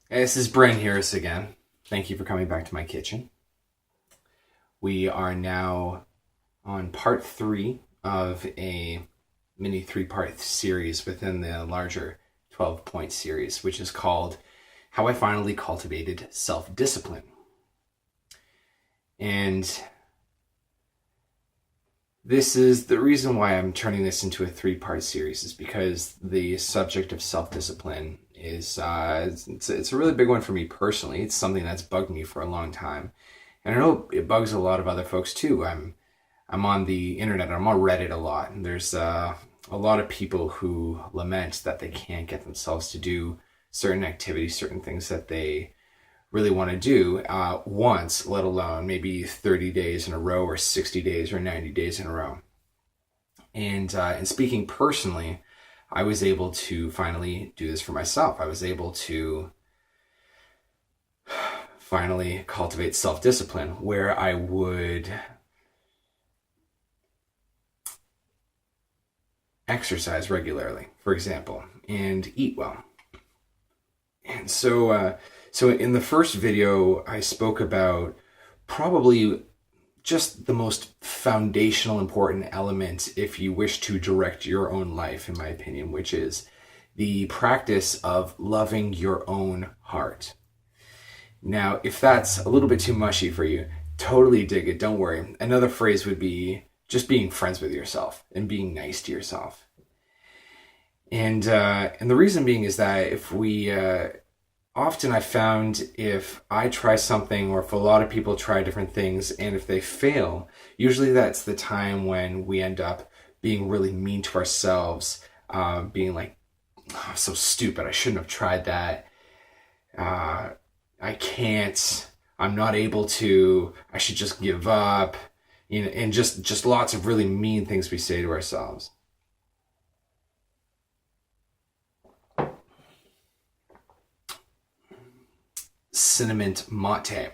Hey, this is Brent Harris again. Thank you for coming back to my kitchen. We are now on part 3 of a mini 3-part series within the larger 12-point series, which is called How I Finally Cultivated Self Discipline. And this is the reason why I'm turning this into a 3-part series, is because the subject of self-discipline is it's a really big one for me personally. It's something that's bugged me for a long time, and I know it bugs a lot of other folks too. I'm on the internet. I'm on Reddit a lot, and there's a lot of people who lament that they can't get themselves to do certain activities, certain things that they really want to do once, let alone maybe 30 days in a row or 60 days or 90 days in a row. And speaking personally, I was able to finally do this for myself. I was able to finally cultivate self-discipline, where I would exercise regularly, for example, and eat well. And so in the first video, I spoke about probably just the most foundational important element if you wish to direct your own life, in my opinion, which is the practice of loving your own heart. Now, if that's a little bit too mushy for you, totally dig it, don't worry. Another phrase would be just being friends with yourself and being nice to yourself. And the reason being is that if we often I found if I try something, or if a lot of people try different things, and if they fail, usually that's the time when we end up being really mean to ourselves, being like, oh, so stupid, I shouldn't have tried that. I can't, I'm not able to, I should just give up, and just lots of really mean things we say to ourselves. Cinnamon mate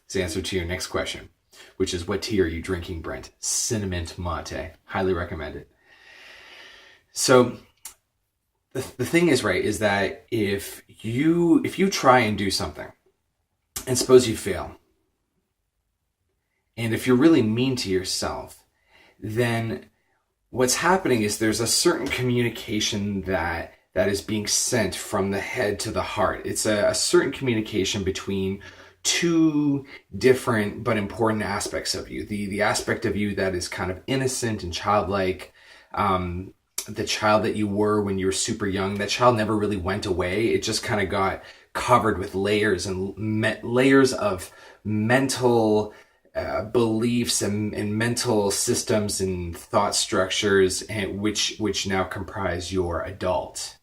is the answer to your next question, which is, what tea are you drinking, Brent? Cinnamon mate. Highly recommend it. So the thing is, right, is that if you try and do something, and suppose you fail, and if you're really mean to yourself, then what's happening is there's a certain communication that is being sent from the head to the heart. It's a certain communication between two different but important aspects of you. The aspect of you that is kind of innocent and childlike, the child that you were when you were super young. That child never really went away. It just kind of got covered with layers and layers of mental beliefs and mental systems and thought structures, and which now comprise your adult.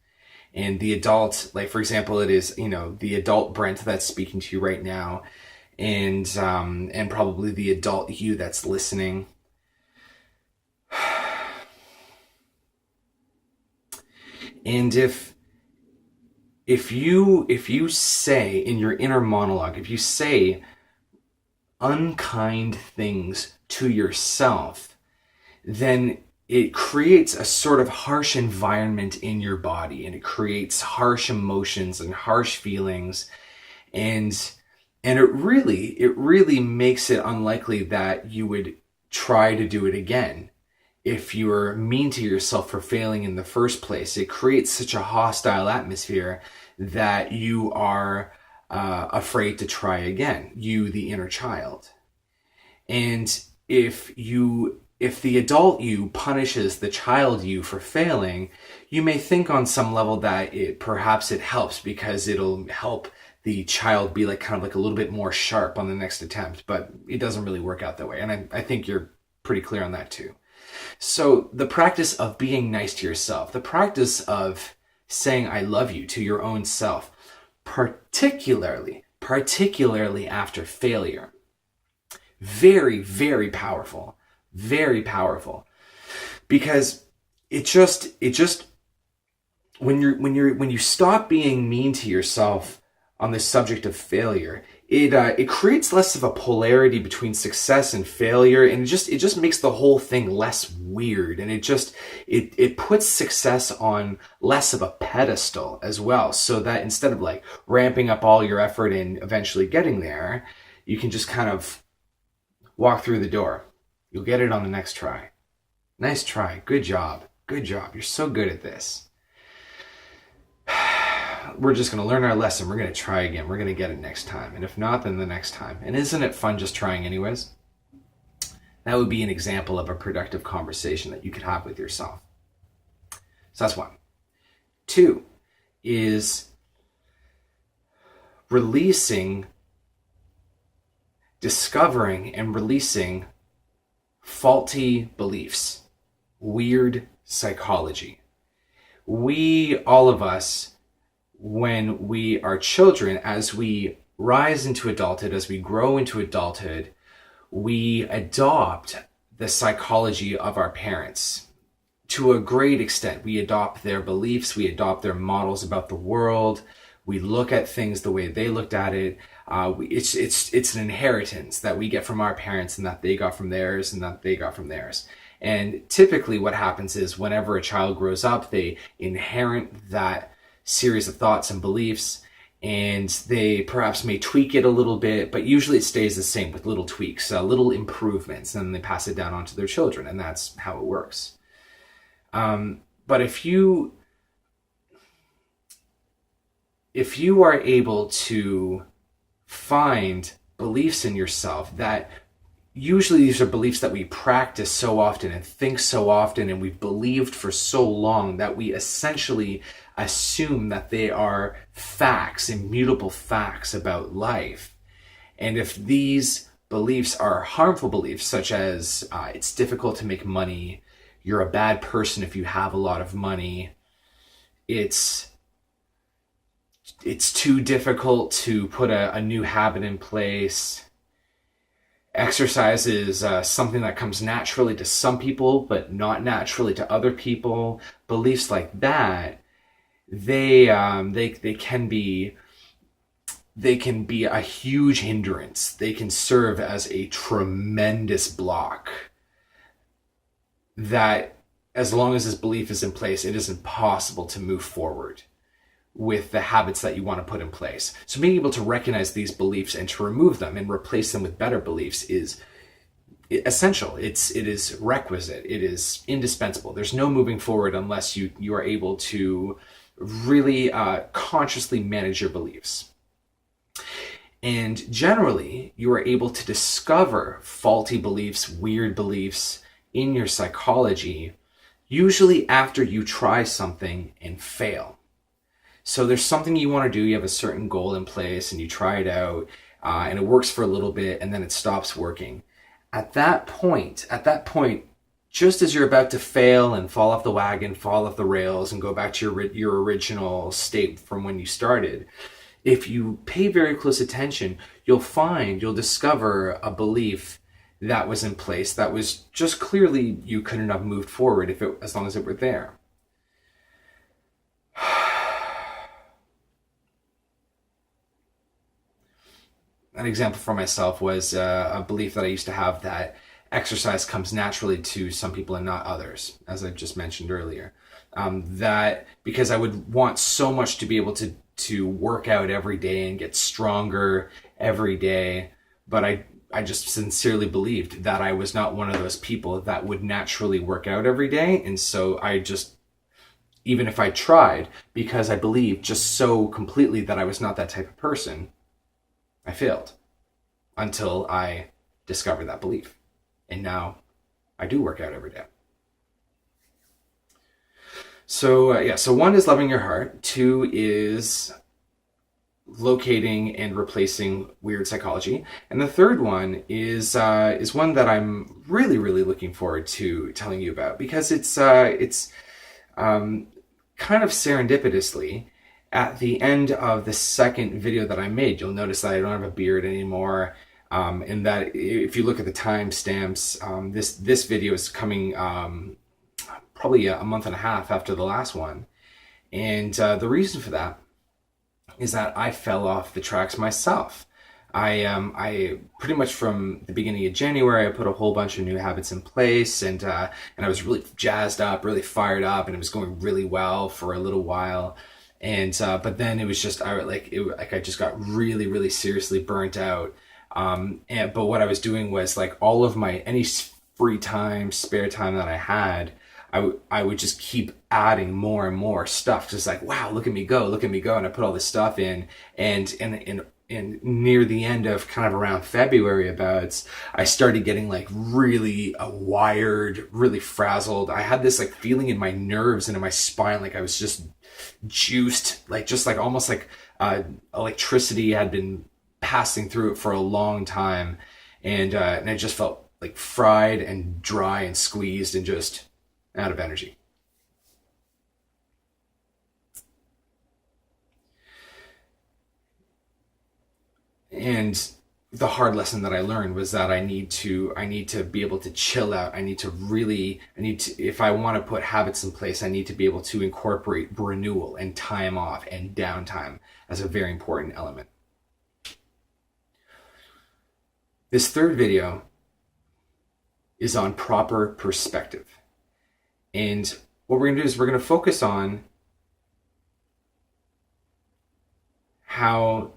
And the adult, like, for example, it is, the adult Brent that's speaking to you right now, and probably the adult you that's listening. And if you say in your inner monologue, if you say unkind things to yourself, then it creates a sort of harsh environment in your body, and it creates harsh emotions and harsh feelings, and it really makes it unlikely that you would try to do it again. If you're mean to yourself for failing in the first place, it creates such a hostile atmosphere that you are afraid to try again, you, the inner child. And if the adult you punishes the child you for failing, you may think on some level that perhaps it helps, because it'll help the child be kind of a little bit more sharp on the next attempt, but it doesn't really work out that way. And I think you're pretty clear on that too. So the practice of being nice to yourself, the practice of saying I love you to your own self, particularly after failure, very, very powerful. Very powerful, because it just when you stop being mean to yourself on the subject of failure, it creates less of a polarity between success and failure, and it just makes the whole thing less weird, and it puts success on less of a pedestal as well, so that instead of like ramping up all your effort and eventually getting there, you can just kind of walk through the door. You'll get it on the next try. Nice try. Good job. Good job. You're so good at this. We're just going to learn our lesson. We're going to try again. We're going to get it next time. And if not, then the next time. And isn't it fun just trying anyways? That would be an example of a productive conversation that you could have with yourself. So that's one. Two is discovering and releasing faulty beliefs, weird psychology. All of us, when we are children, as we rise into adulthood, as we grow into adulthood, we adopt the psychology of our parents. To a great extent, we adopt their beliefs, we adopt their models about the world, we look at things the way they looked at it. It's an inheritance that we get from our parents, and that they got from theirs, and that they got from theirs. And typically what happens is whenever a child grows up, they inherit that series of thoughts and beliefs, and they perhaps may tweak it a little bit, but usually it stays the same with little tweaks, little improvements, and then they pass it down onto their children, and that's how it works. But if you are able to find beliefs in yourself that usually these are beliefs that we practice so often and think so often, and we've believed for so long that we essentially assume that they are facts, immutable facts about life. And if these beliefs are harmful beliefs, such as it's difficult to make money, you're a bad person if you have a lot of money, it's too difficult to put a new habit in place, exercise is something that comes naturally to some people but not naturally to other people, beliefs like that, they can be a huge hindrance. They can serve as a tremendous block that, as long as this belief is in place, it is impossible to move forward with the habits that you want to put in place. So being able to recognize these beliefs and to remove them and replace them with better beliefs is essential. It is requisite. It is indispensable. There's no moving forward unless you are able to really consciously manage your beliefs. And generally, you are able to discover faulty beliefs, weird beliefs in your psychology, usually after you try something and fail. So there's something you want to do, you have a certain goal in place, and you try it out, and it works for a little bit, and then it stops working. At that point, just as you're about to fail and fall off the wagon, fall off the rails, and go back to your original state from when you started, if you pay very close attention, you'll discover a belief that was in place that was just clearly you couldn't have moved forward as long as it were there. An example for myself was a belief that I used to have that exercise comes naturally to some people and not others, as I just mentioned earlier. That because I would want so much to be able to work out every day and get stronger every day, but I just sincerely believed that I was not one of those people that would naturally work out every day. And so even if I tried, because I believed just so completely that I was not that type of person, I failed until I discovered that belief. And now I do work out every day. So so one is loving your heart. Two is locating and replacing weird psychology. And the third one is one that I'm really, really looking forward to telling you about, because it's kind of serendipitously, at the end of the second video that I made, you'll notice that I don't have a beard anymore, and that if you look at the timestamps, this video is coming probably a month and a half after the last one. And the reason for that is that I fell off the tracks myself. I pretty much from the beginning of January, I put a whole bunch of new habits in place, and I was really jazzed up, really fired up, and it was going really well for a little while. And but then it was just I just got really really seriously burnt out. But what I was doing was like all of my any free time, spare time that I had, I would just keep adding more and more stuff. Just like, wow, look at me go, look at me go. And I put all this stuff in, and near the end of kind of around February about, I started getting like really wired, really frazzled. I had this like feeling in my nerves and in my spine, like I was just juiced, like just like almost like electricity had been passing through it for a long time. And I just felt like fried and dry and squeezed and just out of energy. And the hard lesson that I learned was that I need to be able to chill out. I need to, if I want to put habits in place, I need to be able to incorporate renewal and time off and downtime as a very important element. This third video is on proper perspective. And what we're going to do is we're going to focus on how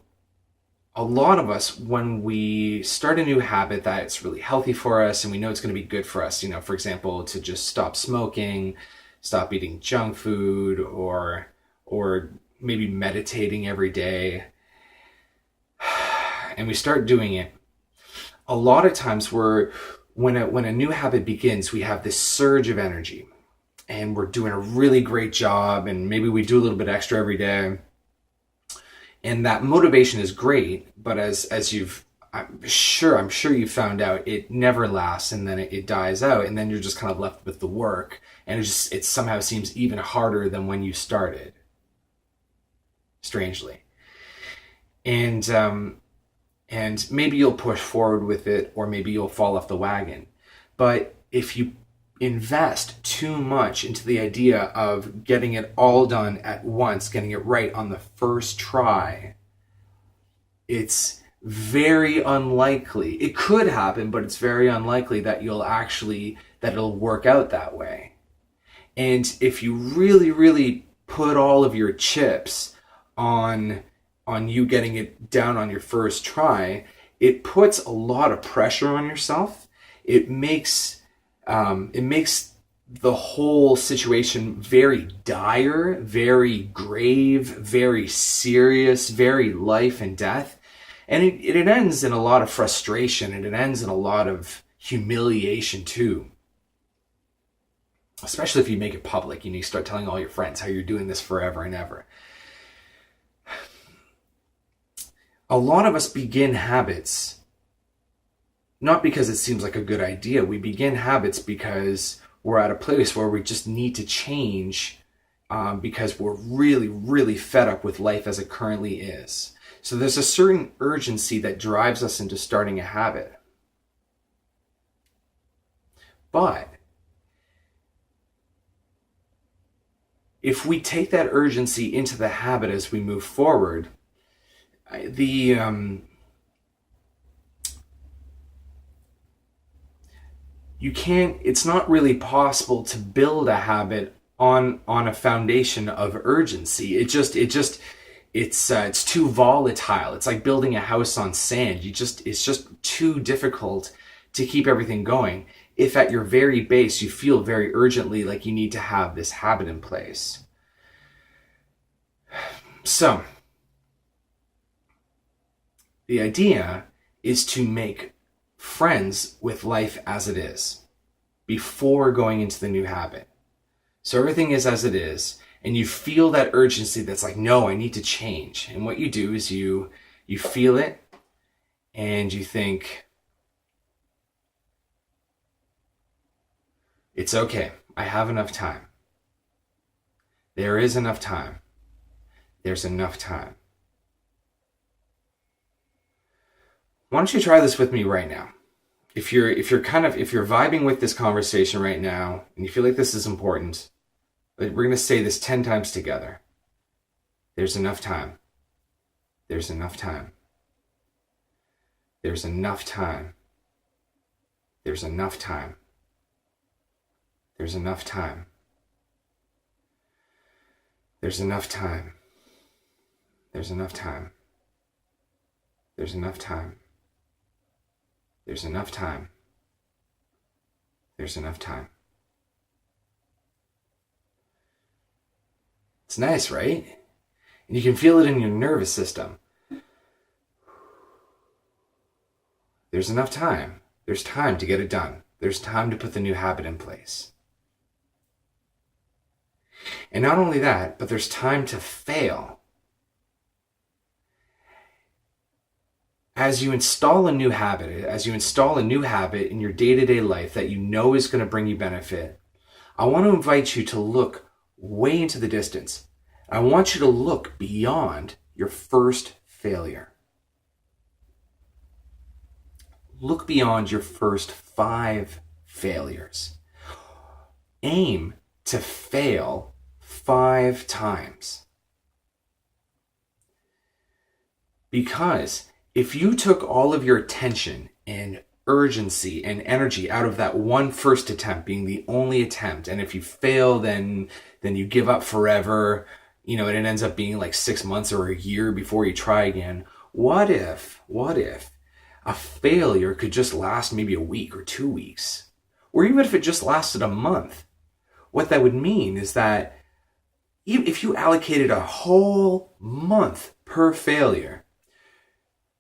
a lot of us, when we start a new habit that it's really healthy for us and we know it's going to be good for us, for example, to just stop smoking, stop eating junk food, or maybe meditating every day, and we start doing it, a lot of times when a new habit begins, we have this surge of energy and we're doing a really great job, and maybe we do a little bit extra every day. And that motivation is great, but as I'm sure you've found out, it never lasts, and then it dies out, and then you're just kind of left with the work, and it somehow seems even harder than when you started, strangely. And maybe you'll push forward with it, or maybe you'll fall off the wagon. But if you invest too much into the idea of getting it all done at once, getting it right on the first try, it's very unlikely. It could happen, but it's very unlikely that it'll work out that way. And if you really, really put all of your chips on you getting it down on your first try, it puts a lot of pressure on yourself. It makes the whole situation very dire, very grave, very serious, very life and death. And it ends in a lot of frustration, and it ends in a lot of humiliation too. Especially if you make it public, you start telling all your friends how you're doing this forever and ever. A lot of us begin habits not because it seems like a good idea. We begin habits because we're at a place where we just need to change, because we're really, really fed up with life as it currently is. So there's a certain urgency that drives us into starting a habit. But if we take that urgency into the habit as we move forward, it's not really possible to build a habit on a foundation of urgency. It's too volatile. It's like building a house on sand. It's just too difficult to keep everything going if at your very base you feel very urgently like you need to have this habit in place. So the idea is to make friends with life as it is before going into the new habit. So everything is as it is, and you feel that urgency that's like, no, I need to change. And what you do is you feel it, and you think, it's okay, I have enough time. There is enough time. There's enough time. Why don't you try this with me right now? If you're vibing with this conversation right now and you feel like this is important, we're going to say this 10 times together. There's enough time. There's enough time. There's enough time. There's enough time. There's enough time. There's enough time. There's enough time. There's enough time. There's enough time. There's enough time. It's nice, right? And you can feel it in your nervous system. There's enough time. There's time to get it done. There's time to put the new habit in place. And not only that, but there's time to fail. As you install a new habit in your day-to-day life that you know is going to bring you benefit, I want to invite you to look way into the distance. I want you to look beyond your first failure. Look beyond your first 5 failures. Aim to fail 5 times. Because if you took all of your attention and urgency and energy out of that one first attempt being the only attempt, and if you fail, then you give up forever, and it ends up being like 6 months or a year before you try again. What if a failure could just last maybe a week or 2 weeks, or even if it just lasted a month? What that would mean is that if you allocated a whole month per failure,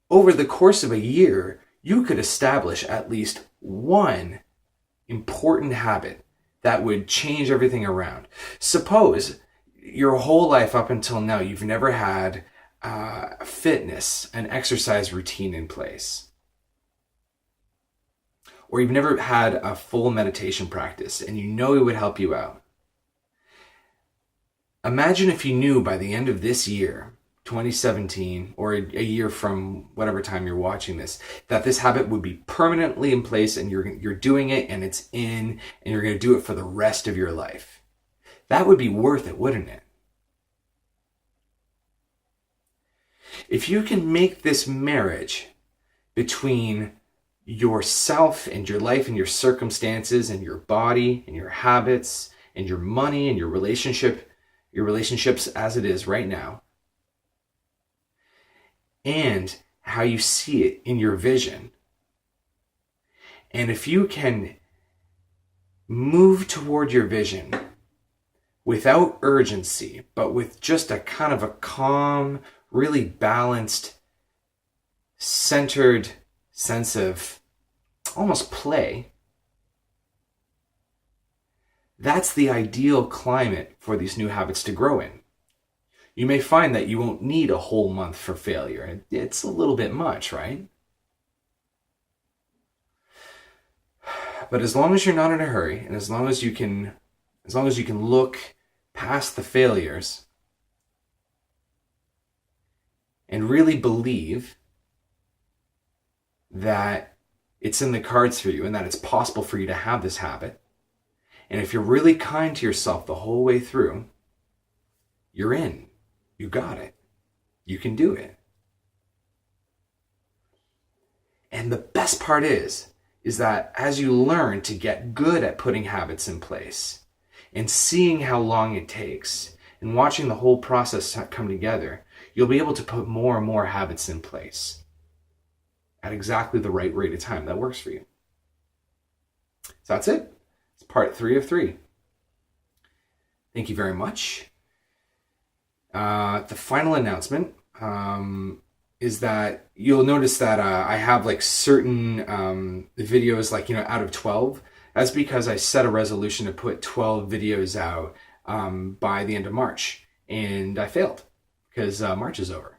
over the course of a year, you could establish at least one important habit that would change everything around. Suppose your whole life up until now, you've never had fitness, an exercise routine in place. Or you've never had a full meditation practice and you know it would help you out. Imagine if you knew by the end of this year, 2017, or a year from whatever time you're watching this, that this habit would be permanently in place and you're doing it and it's in and you're going to do it for the rest of your life. That would be worth it, wouldn't it? If you can make this marriage between yourself and your life and your circumstances and your body and your habits and your money and your relationships as it is right now, and how you see it in your vision, and if you can move toward your vision without urgency, but with just a kind of a calm, really balanced, centered sense of almost play, that's the ideal climate for these new habits to grow in. You may find that you won't need a whole month for failure. It's a little bit much, right? But as long as you're not in a hurry, and as long as you can look past the failures and really believe that it's in the cards for you and that it's possible for you to have this habit, and if you're really kind to yourself the whole way through, you're in. You got it. You can do it. And the best part is that as you learn to get good at putting habits in place and seeing how long it takes and watching the whole process come together, you'll be able to put more and more habits in place at exactly the right rate of time that works for you. So that's it. It's part 3 of 3. Thank you very much. The final announcement is that you'll notice that I have like certain videos, like, out of 12. That's because I set a resolution to put 12 videos out by the end of March, and I failed because March is over.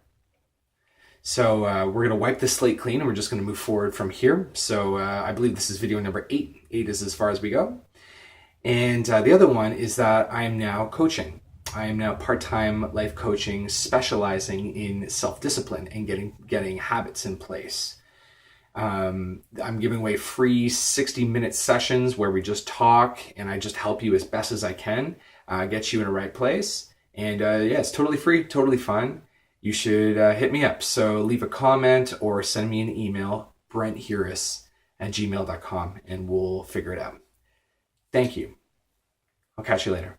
So we're going to wipe the slate clean and we're just going to move forward from here. So I believe this is video number 8. 8 is as far as we go. And the other one is that I am now coaching. I am now part-time life coaching, specializing in self-discipline and getting habits in place. I'm giving away free 60-minute sessions where we just talk and I just help you as best as I can, get you in the right place. And it's totally free, totally fun. You should hit me up. So leave a comment or send me an email brenthuris@gmail.com, and we'll figure it out. Thank you. I'll catch you later.